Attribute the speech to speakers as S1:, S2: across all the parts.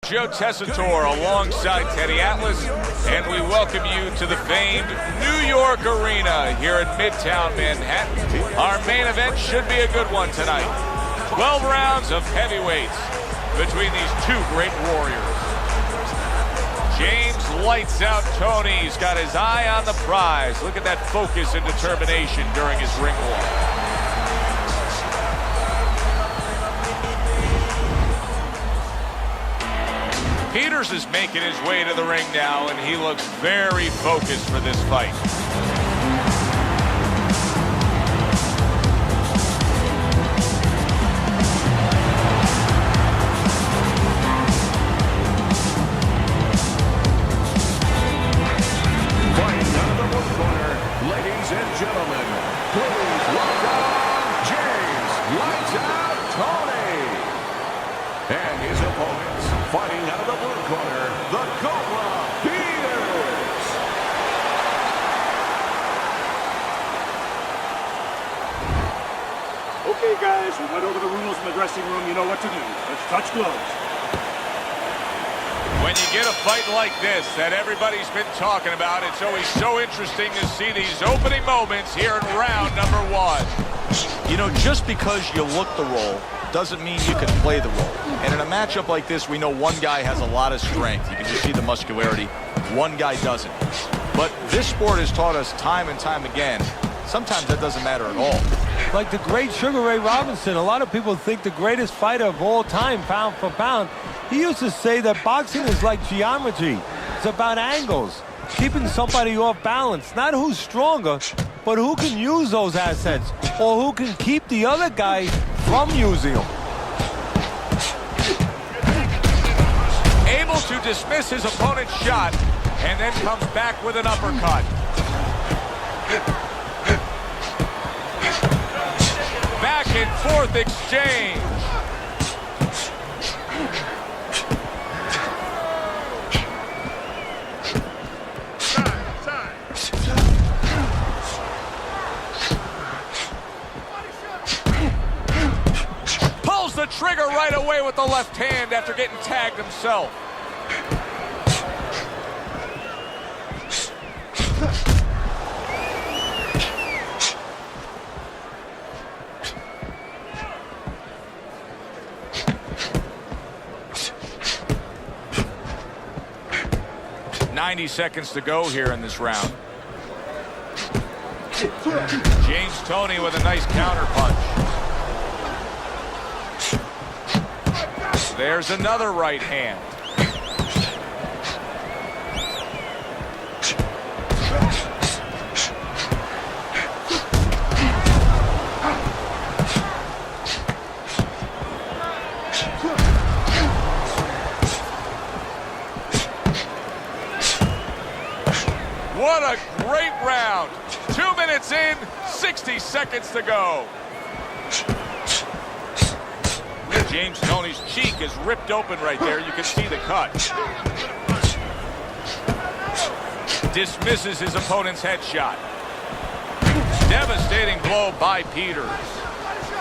S1: Joe Tessitore alongside Teddy Atlas, and we welcome you to the famed New York Arena here in Midtown Manhattan. Our main event should be a good one tonight. 12 rounds of heavyweights between these two great warriors. James lights out Tony. He's got his eye on the prize. Look at that focus and determination during his ring walk. Peters is making his way to the ring now, and he looks very focused for this fight.
S2: Fighting out of the blue corner, ladies and gentlemen, please welcome James "Lights Out" Tony, and his opponents, fighting out of the blue corner, the Cobra, Peters.
S3: Okay, guys, we went over the rules in the dressing room. You know what to do. Let's touch gloves.
S1: When you get a fight like this that everybody's been talking about, it's always so interesting to see these opening moments here in round number one.
S4: You know, just because you look the role doesn't mean you can play the role. And in a matchup like this, we know one guy has a lot of strength. You can just see the muscularity. One guy doesn't. But this sport has taught us time and time again, sometimes that doesn't matter at all.
S5: Like the great Sugar Ray Robinson, a lot of people think the greatest fighter of all time, pound for pound. He used to say that boxing is like geometry. It's about angles, keeping somebody off balance. Not who's stronger, but who can use those assets, or who can keep the other guy from using them.
S1: Able to dismiss his opponent's shot, and then comes back with an uppercut. Back and forth exchange. Pulls the trigger right away with the left hand after getting tagged himself. .90 seconds to go here in this round. James Tony with a nice counter punch. There's another right hand. What a great round. 2 minutes in, 60 seconds to go. James Tony's cheek is ripped open right there. You can see the cut. Dismisses his opponent's headshot. Devastating blow by Peters.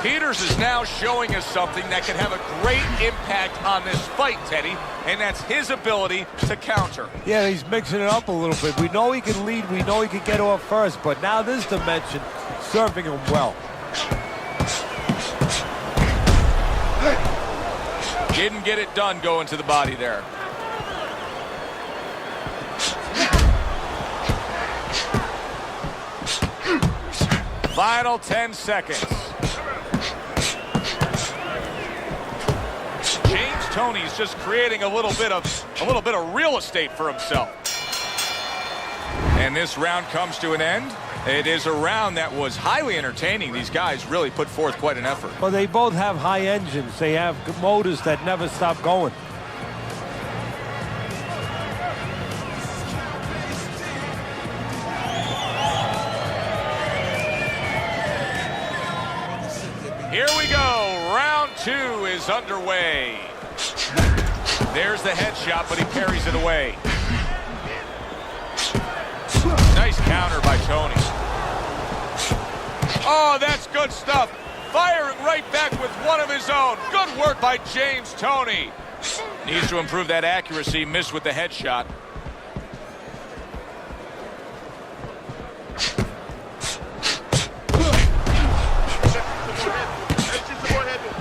S1: Peters is now showing us something that can have a great impact on this fight, Teddy, and that's his ability to counter.
S5: Yeah, he's mixing it up a little bit. We know he can lead, we know he can get off first, but now this dimension, serving him well.
S1: Didn't get it done going to the body there. Final 10 seconds. James Tony's just creating a little bit of real estate for himself. And this round comes to an end. It is a round that was highly entertaining. These guys really put forth quite an effort.
S5: Well, they both have high engines. They have motors that never stop going.
S1: Here we go. Round two is underway. There's the headshot, but he parries it away. Nice counter by Tony. Oh, that's good stuff. Firing right back with one of his own. Good work by James Tony. Needs to improve that accuracy. Missed with the headshot.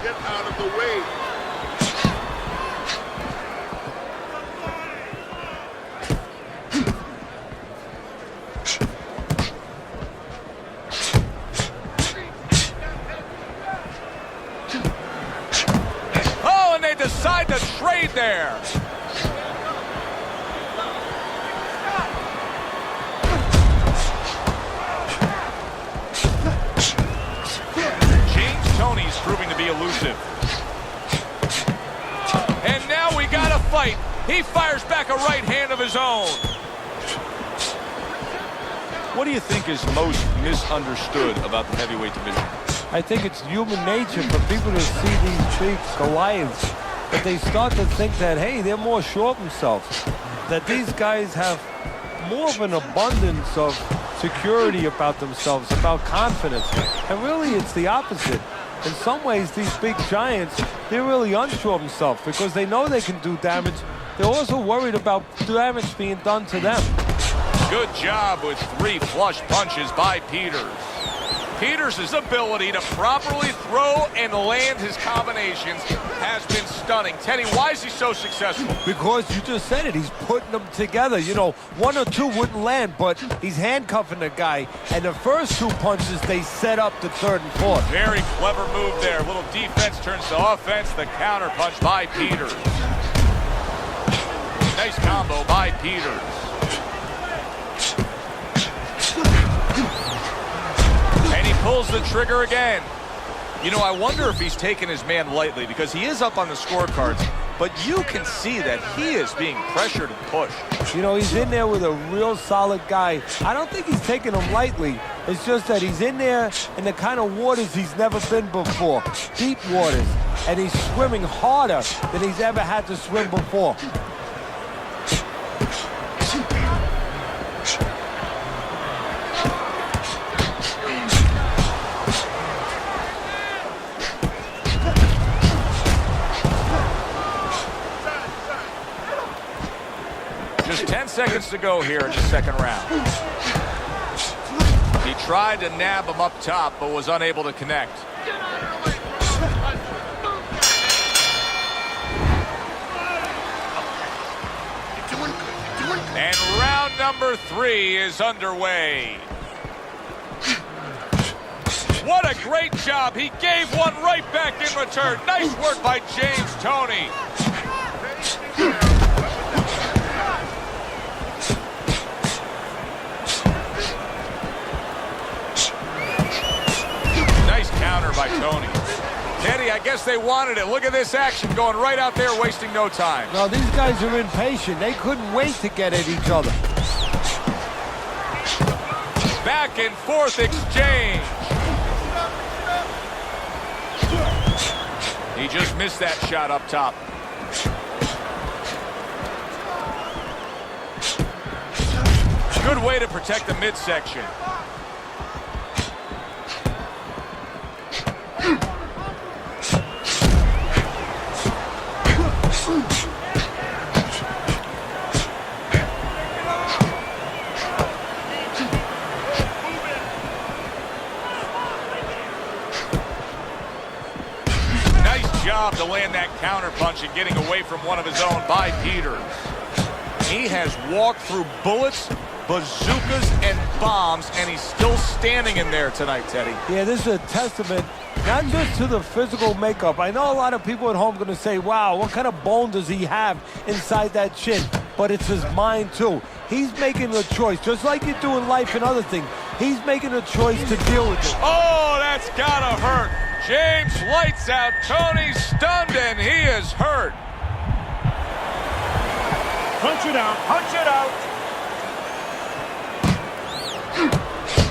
S6: Get out of the way.
S1: Oh, and they decide to trade there. Tony's proving to be elusive. And now we got a fight. He fires back a right hand of his own.
S4: What do you think is most misunderstood about the heavyweight division?
S5: I think it's human nature for people to see these big Goliaths, but they start to think that, hey, they're more sure of themselves, that these guys have more of an abundance of security about themselves, about confidence. And really, it's the opposite. In some ways, these big giants, they're really unsure of themselves because they know they can do damage. They're also worried about damage being done to them.
S1: Good job with 3 flush punches by Peters. Peters' ability to properly throw and land his combinations has been stunning. Teddy, why is he so successful?
S5: Because you just said it, he's putting them together. You know, 1 or 2 wouldn't land, but he's handcuffing the guy. And the first 2 punches, they set up the 3rd and 4th.
S1: Very clever move there. Little defense turns to offense. The counter punch by Peters. Nice combo by Peters. And he pulls the trigger again.
S4: You know, I wonder if he's taking his man lightly because he is up on the scorecards, but you can see that he is being pressured and pushed.
S5: You know, he's in there with a real solid guy. I don't think he's taking him lightly. It's just that he's in there in the kind of waters he's never been before, deep waters, and he's swimming harder than he's ever had to swim before.
S1: Just 10 seconds to go here in the second round. He tried to nab him up top, but was unable to connect. And round number 3 is underway. What a great job. He gave one right back in return. Nice work by James Toney. Nice counter by Toни. Teddy, I guess they wanted it. Look at this action going right out there, wasting no time.
S5: No, these guys are impatient. They couldn't wait to get at each other.
S1: Back and forth exchange. He just missed that shot up top. Good way to protect the midsection. Job to land that counter punch and getting away from one of his own by Peters. He has walked through bullets, bazookas, and bombs, and he's still standing in there tonight, Teddy.
S5: Yeah, this is a testament not just to the physical makeup. I know a lot of people at home are going to say, wow, what kind of bone does he have inside that chin? But it's his mind, too. He's making a choice, just like you do in life and other things. He's making a choice to deal with it.
S1: Oh, that's gotta hurt. James lights out. Tony's stunned and he is hurt.
S3: Punch it out. Punch it out.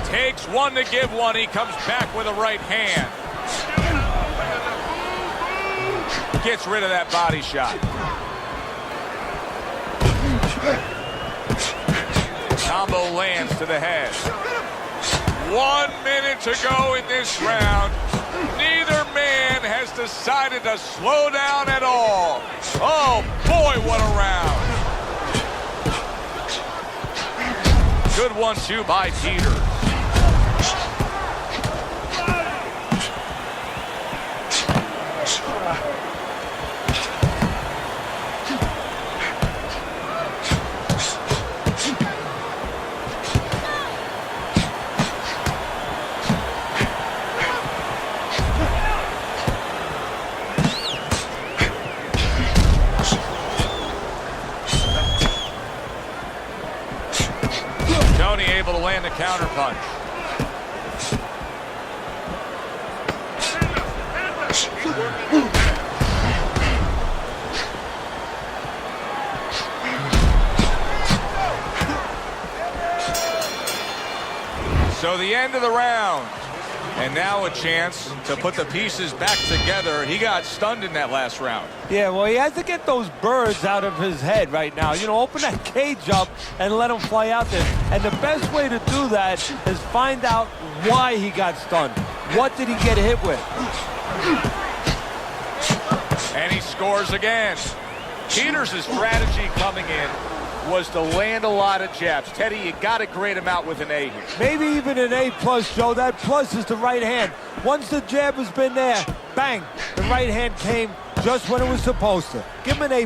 S1: Takes one to give one. He comes back with a right hand. Gets rid of that body shot. Combo lands to the head. 1 minute to go in this round. Neither man has decided to slow down at all. Oh, boy, what a round. Good 1-2 by Peter. Toни able to land the counter punch. So the end of the round. And now a chance to put the pieces back together. He got stunned in that last round.
S5: Yeah, well, he has to get those birds out of his head right now. You know, open that cage up and let him fly out there. And the best way to do that is find out why he got stunned. What did he get hit with?
S1: And he scores again. Peter's strategy coming in was to land a lot of jabs. Teddy, you got to grade him out with an A here.
S5: Maybe even an A+, Joe. That plus is the right hand. Once the jab has been there, bang, the right hand came just when it was supposed to. Give him an A+.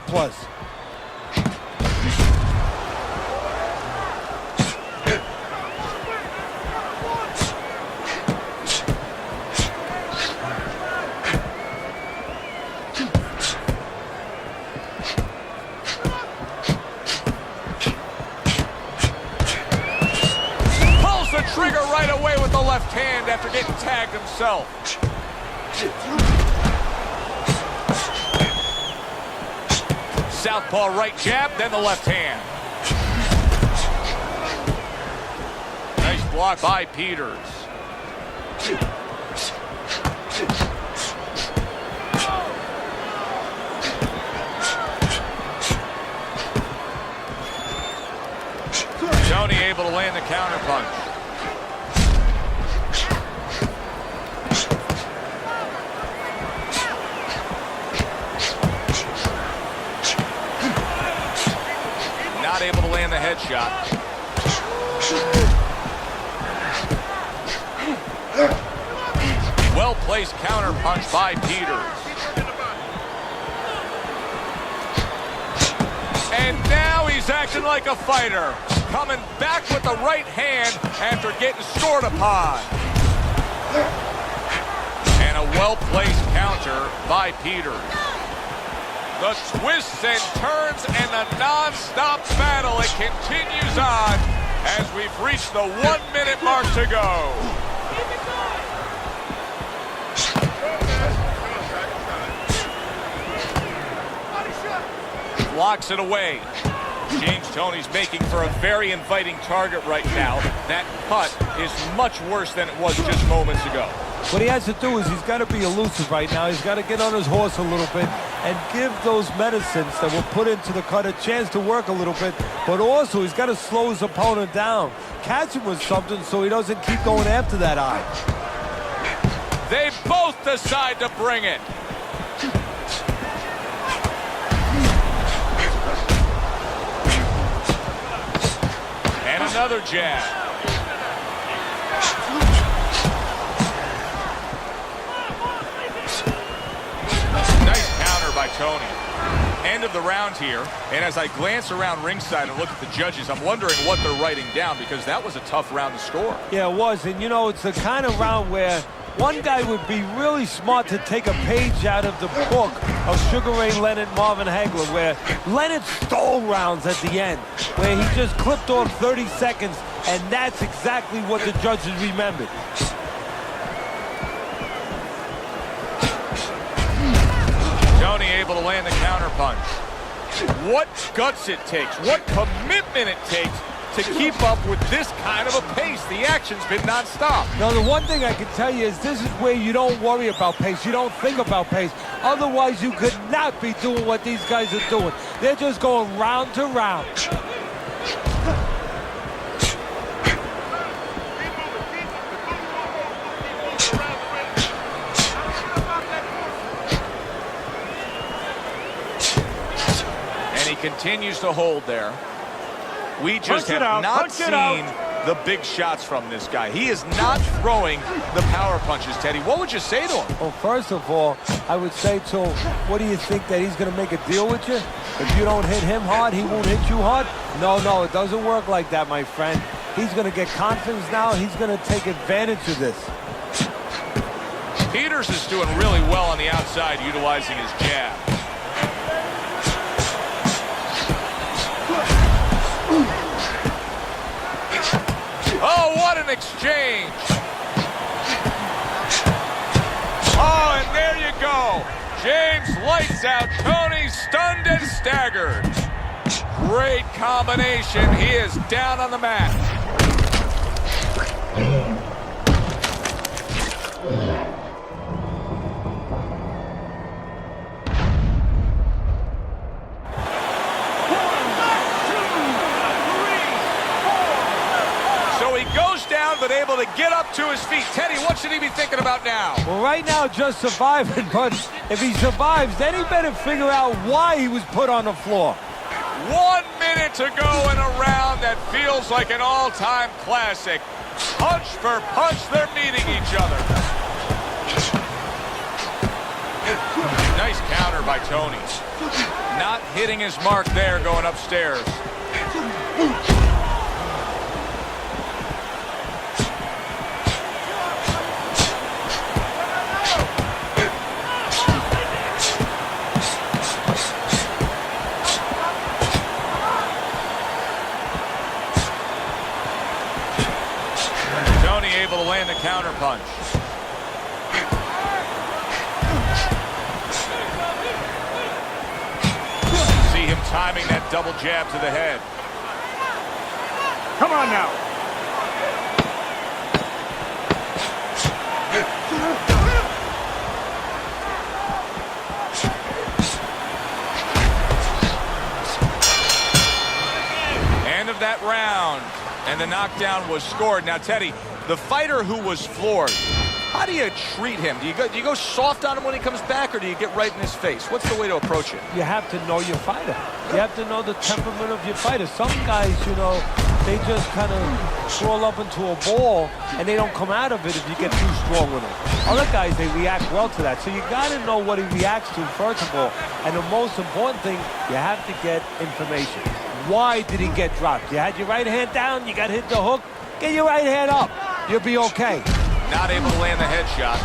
S1: Trigger right away with the left hand after getting tagged himself. Southpaw right jab, then the left hand. Nice block by Peters. Toni able to land the counter punch. Not able to land the headshot. Well-placed counter punch by Peters. And now he's acting like a fighter. Coming back with the right hand after getting scored upon. And a well-placed counter by Peters. The twists and turns and the non-stop battle, it continues on as we've reached the 1 minute mark to go. Blocks it away. James Toney's making for a very inviting target right now. That cut is much worse than it was just moments ago.
S5: What he has to do is he's got to be elusive right now. He's got to get on his horse a little bit and give those medicines that were put into the cut a chance to work a little bit. But also, he's got to slow his opponent down. Catch him with something so he doesn't keep going after that eye.
S1: They both decide to bring it. And another jab. Nice counter by Toни. End of the round here, and as I glance around ringside and look at the judges, I'm wondering what they're writing down because that was a tough round to score.
S5: Yeah, it was, and you know, it's the kind of round where one guy would be really smart to take a page out of the book of Sugar Ray Leonard, Marvin Hagler, where Leonard stole rounds at the end, where he just clipped off 30 seconds, and that's exactly what the judges remembered.
S1: Toni able to land the counter punch. What guts it takes, what commitment it takes to keep up with this kind of a pace. The action's been nonstop.
S5: Now, the one thing I can tell you is this is where you don't worry about pace. You don't think about pace. Otherwise, you could not be doing what these guys are doing. They're just going round to round.
S4: continues to hold there. We just have not seen the big shots from this guy. He is not throwing the power punches, Teddy. What would you say to him?
S5: Well, first of all, I would say to him, what do you think, that he's going to make a deal with you? If you don't hit him hard, he won't hit you hard? No, it doesn't work like that, my friend. He's going to get confidence now. He's going to take advantage of this.
S1: Peters is doing really well on the outside, utilizing his jab. Oh, what an exchange! Oh, and there you go. James lights out Tony, stunned and staggered. Great combination. He is down on the mat. But able to get up to his feet. Teddy, what should he be thinking about now?
S5: Well, right now, just surviving. But if he survives, then he better figure out why he was put on the floor.
S1: 1 minute to go in a round that feels like an all-time classic. Punch for punch, they're meeting each other. Nice counter by Tony. Not hitting his mark there going upstairs. Able to land the counter punch. See him timing that double jab to the head.
S3: Come on now.
S1: End of that round, and the knockdown was scored. Now, Teddy, the fighter who was floored, how do you treat him? Do you go soft on him when he comes back, or do you get right in his face? What's the way to approach it?
S5: You have to know your fighter. You have to know the temperament of your fighter. Some guys, they just kind of swirl up into a ball, and they don't come out of it if you get too strong with them. Other guys, they react well to that. So you got to know what he reacts to, first of all. And the most important thing, you have to get information. Why did he get dropped? You had your right hand down, you got hit the hook, get your right hand up. You'll be okay.
S1: Not able to land the headshot.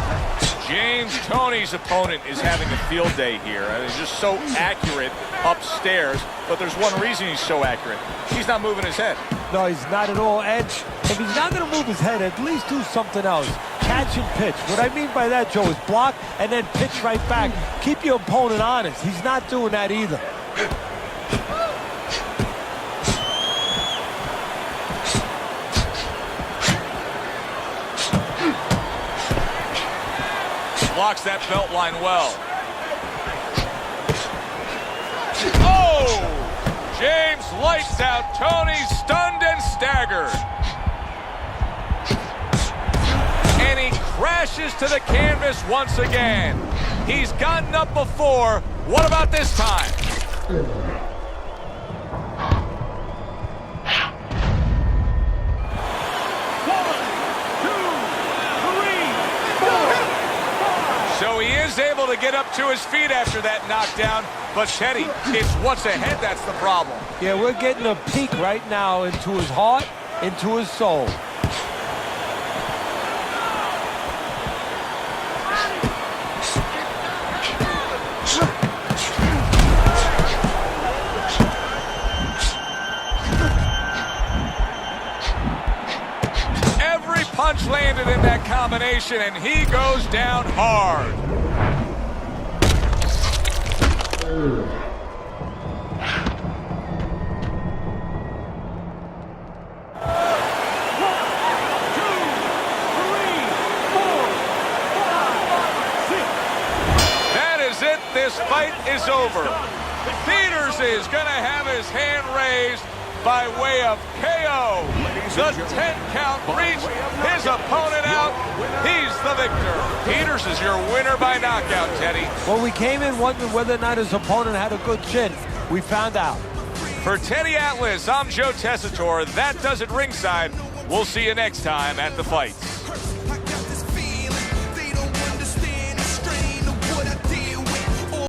S1: James Tony's opponent is having a field day here. He's just so accurate upstairs, but there's one reason he's so accurate. He's not moving his head.
S5: No, he's not at all. And if he's not going to move his head, at least do something else. Catch and pitch. What I mean by that, Joe, is block and then pitch right back. Keep your opponent honest. He's not doing that either.
S1: Blocks that belt line well. Oh! James lights out Tony, stunned and staggered. And he crashes to the canvas once again. He's gotten up before. What about this time? So he is able to get up to his feet after that knockdown. But Teddy, it's what's ahead that's the problem.
S5: Yeah, we're getting a peek right now into his heart, into his soul.
S1: Every punch landed in that combination, and he goes down hard. That is it. This fight is over. Peters is going to have his hand raised by way of KO. The 10 count reached, his opponent out. He's the victor. Peters is your winner by knockout, Teddy.
S5: Well, we came in wondering whether or not his opponent had a good chin. We found out.
S1: For Teddy Atlas, I'm Joe Tessitore. That does it ringside. We'll see you next time at the fight.